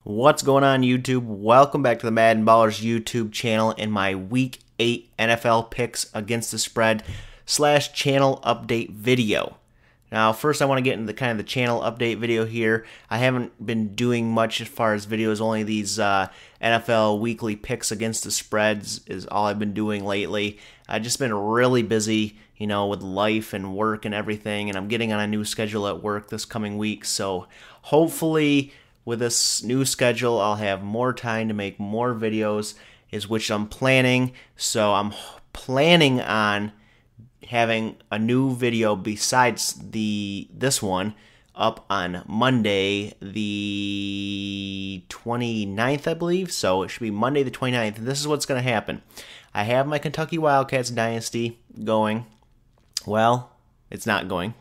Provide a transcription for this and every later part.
What's going on, YouTube? Welcome back to the MaddenBallerz YouTube channel and my Week 8 NFL picks against the spread / channel update video. Now, first I want to get into the channel update video here. I haven't been doing much as far as videos, only these NFL weekly picks against the spreads is all I've been doing lately. I've just been really busy, with life and work and everything, and I'm getting on a new schedule at work this coming week, so hopefully with this new schedule, I'll have more time to make more videos, is which I'm planning. So I'm planning on having a new video besides this one up on Monday the 29th, I believe. So it should be Monday the 29th. And this is what's going to happen. I have my Kentucky Wildcats Dynasty going. Well, it's not going,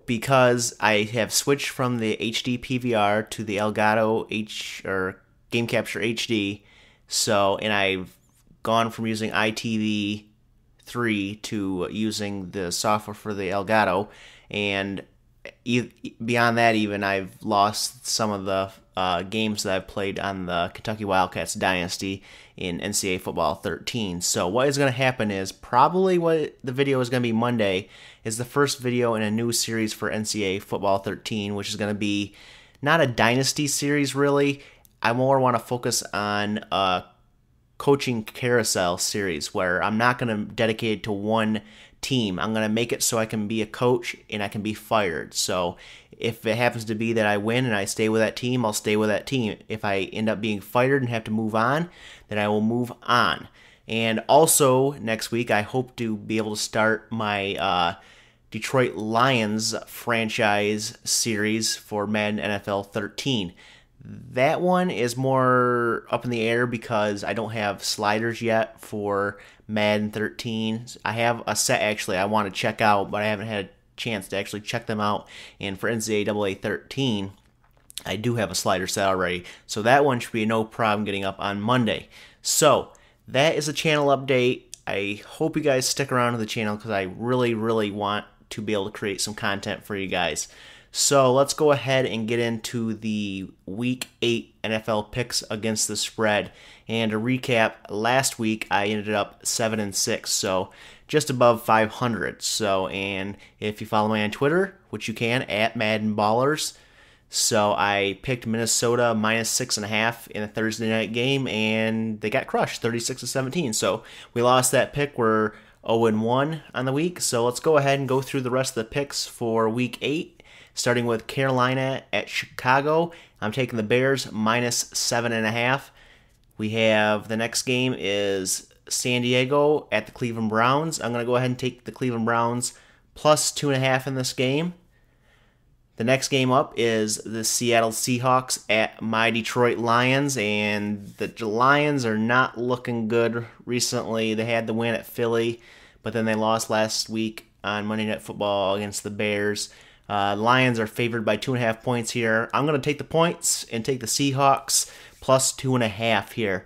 because I have switched from the HD PVR to the Elgato Game Capture HD. And I've gone from using ITV3 to using the software for the Elgato, and beyond that, even I've lost some of the games that I've played on the Kentucky Wildcats Dynasty in NCAA Football 13. So what is going to happen is, probably what the video is going to be Monday is the first video in a new series for NCAA Football 13, which is going to be not a Dynasty series really. I more want to focus on a coaching carousel series where I'm not going to dedicate it to one team. I'm going to make it so I can be a coach and I can be fired. So if it happens to be that I win and I stay with that team, I'll stay with that team. If I end up being fired and have to move on, then I will move on. And also next week, I hope to be able to start my Detroit Lions franchise series for Madden NFL 13. That one is more up in the air because I don't have sliders yet for Madden 13. I have a set actually I want to check out, but I haven't had a chance to actually check them out. And for NCAA 13, I do have a slider set already. So that one should be no problem getting up on Monday. So that is a channel update. I hope you guys stick around to the channel because I really, really want to be able to create some content for you guys. So let's go ahead and get into the Week 8 NFL picks against the spread. And to recap, last week I ended up 7-6, so just above 500. So, and if you follow me on Twitter, which you can, at MaddenBallerz, so I picked Minnesota minus 6.5 in a Thursday night game, and they got crushed, 36-17. So we lost that pick. We're 0-1 on the week. So let's go ahead and go through the rest of the picks for Week 8. Starting with Carolina at Chicago. I'm taking the Bears minus 7.5. We have the next game is San Diego at the Cleveland Browns. I'm going to go ahead and take the Cleveland Browns plus 2.5 in this game. The next game up is the Seattle Seahawks at my Detroit Lions, and the Lions are not looking good recently. They had the win at Philly, but then they lost last week on Monday Night Football against the Bears. Lions are favored by 2.5 points here. I'm going to take the points and take the Seahawks plus 2.5 here.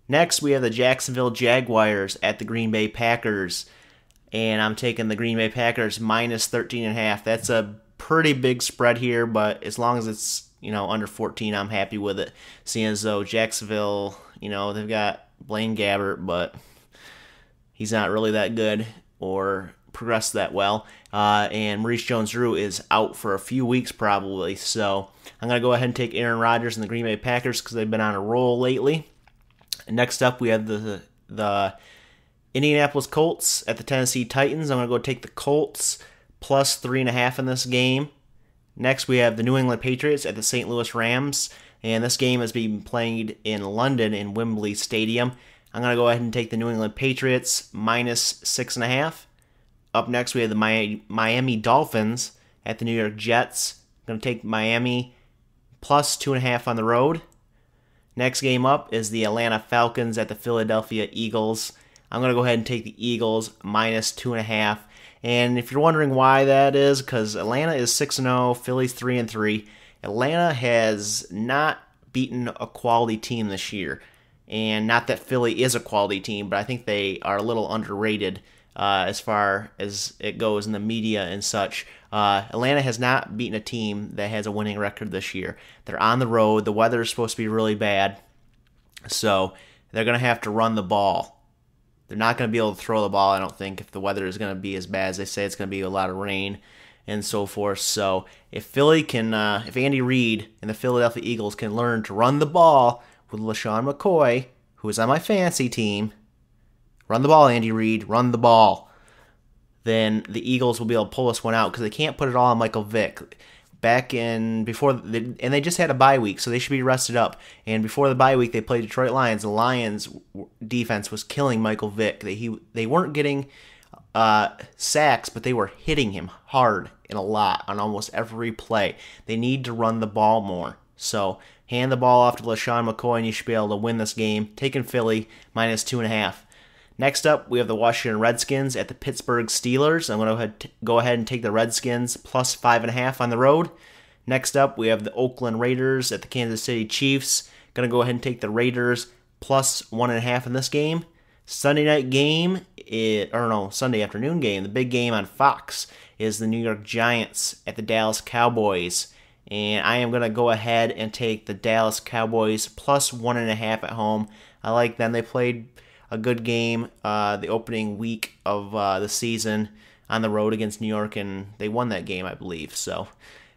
Next, we have the Jacksonville Jaguars at the Green Bay Packers, and I'm taking the Green Bay Packers minus 13.5. That's a pretty big spread here, but as long as it's under 14, I'm happy with it. Seeing as though Jacksonville, they've got Blaine Gabbert, but he's not really that good or progressed that well. And Maurice Jones-Drew is out for a few weeks probably. So I'm going to go ahead and take Aaron Rodgers and the Green Bay Packers because they've been on a roll lately. Next up, we have the Indianapolis Colts at the Tennessee Titans. I'm going to go take the Colts plus 3.5 in this game. Next, we have the New England Patriots at the St. Louis Rams. And this game is being played in London in Wembley Stadium. I'm going to go ahead and take the New England Patriots minus 6.5. Up next, we have the Miami Dolphins at the New York Jets. I'm going to take Miami plus 2.5 on the road. Next game up is the Atlanta Falcons at the Philadelphia Eagles. I'm going to go ahead and take the Eagles minus 2.5. And if you're wondering why that is, because Atlanta is 6-0, Philly's 3-3. Atlanta has not beaten a quality team this year. And not that Philly is a quality team, but I think they are a little underrated as far as it goes in the media and such. Atlanta has not beaten a team that has a winning record this year. They're on the road. The weather is supposed to be really bad, so they're going to have to run the ball. They're not going to be able to throw the ball, I don't think, if the weather is going to be as bad as they say. It's going to be a lot of rain and so forth. So if Philly can, if Andy Reid and the Philadelphia Eagles can learn to run the ball with LaShawn McCoy, who is on my fantasy team, run the ball, Andy Reid, run the ball, then the Eagles will be able to pull this one out because they can't put it all on Michael Vick. And they just had a bye week, so they should be rested up. And before the bye week, they played Detroit Lions. The Lions defense was killing Michael Vick. They weren't getting sacks, but they were hitting him hard and a lot on almost every play. They need to run the ball more. So hand the ball off to LaShawn McCoy, and you should be able to win this game. Taking Philly -2.5. Next up, we have the Washington Redskins at the Pittsburgh Steelers. I'm going to go ahead and take the Redskins +5.5 on the road. Next up, we have the Oakland Raiders at the Kansas City Chiefs. Going to go ahead and take the Raiders +1.5 in this game. Sunday afternoon game, the big game on Fox, is the New York Giants at the Dallas Cowboys. And I am going to go ahead and take the Dallas Cowboys +1.5 at home. I like them. They played a good game the opening week of the season on the road against New York, and they won that game, I believe. So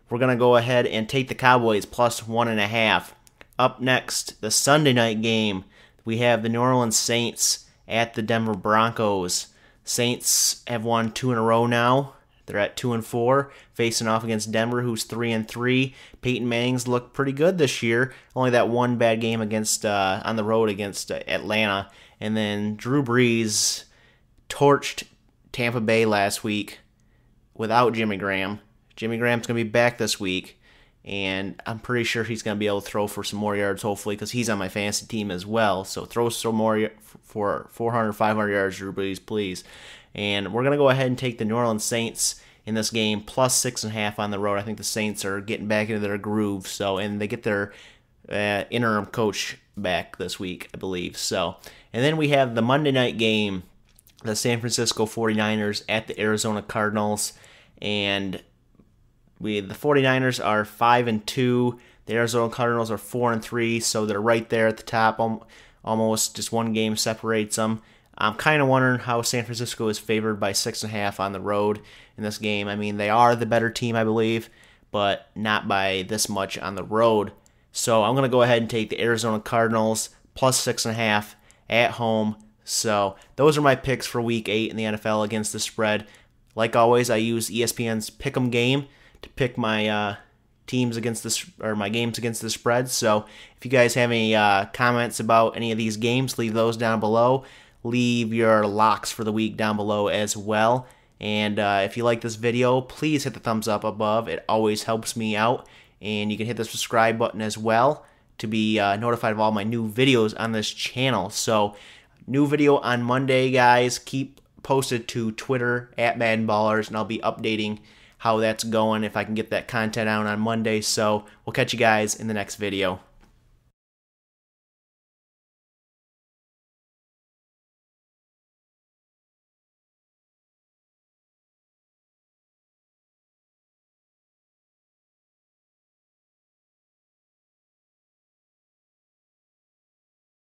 we're going to go ahead and take the Cowboys +1.5. Up next, the Sunday night game, we have the New Orleans Saints at the Denver Broncos. Saints have won 2 in a row now. They're at 2-4, facing off against Denver, who's 3-3. Peyton Manning's looked pretty good this year. Only that one bad game against on the road against Atlanta. And then Drew Brees torched Tampa Bay last week without Jimmy Graham. Jimmy Graham's going to be back this week, and I'm pretty sure he's going to be able to throw for some more yards, hopefully, because he's on my fantasy team as well. So throw some more for 400, 500 yards, Drew Brees, please. And we're going to go ahead and take the New Orleans Saints in this game +6.5 on the road. I think the Saints are getting back into their groove, and they get their interim coach back this week, I believe. And then we have the Monday night game, the San Francisco 49ers at the Arizona Cardinals. And the 49ers are 5-2. The Arizona Cardinals are 4-3, so they're right there at the top. Almost just one game separates them. I'm kind of wondering how San Francisco is favored by 6.5 on the road in this game. I mean, they are the better team, I believe, but not by this much on the road. So I'm going to go ahead and take the Arizona Cardinals +6.5 at home. So those are my picks for Week 8 in the NFL against the spread. Like always, I use ESPN's Pick'em game to pick my games against the spread. So if you guys have any comments about any of these games, leave those down below. Leave your locks for the week down below as well. And if you like this video, please hit the thumbs up above. It always helps me out. And you can hit the subscribe button as well to be notified of all my new videos on this channel. So new video on Monday, guys. Keep posted to Twitter at MaddenBallerz, and I'll be updating how that's going if I can get that content out on Monday. So we'll catch you guys in the next video.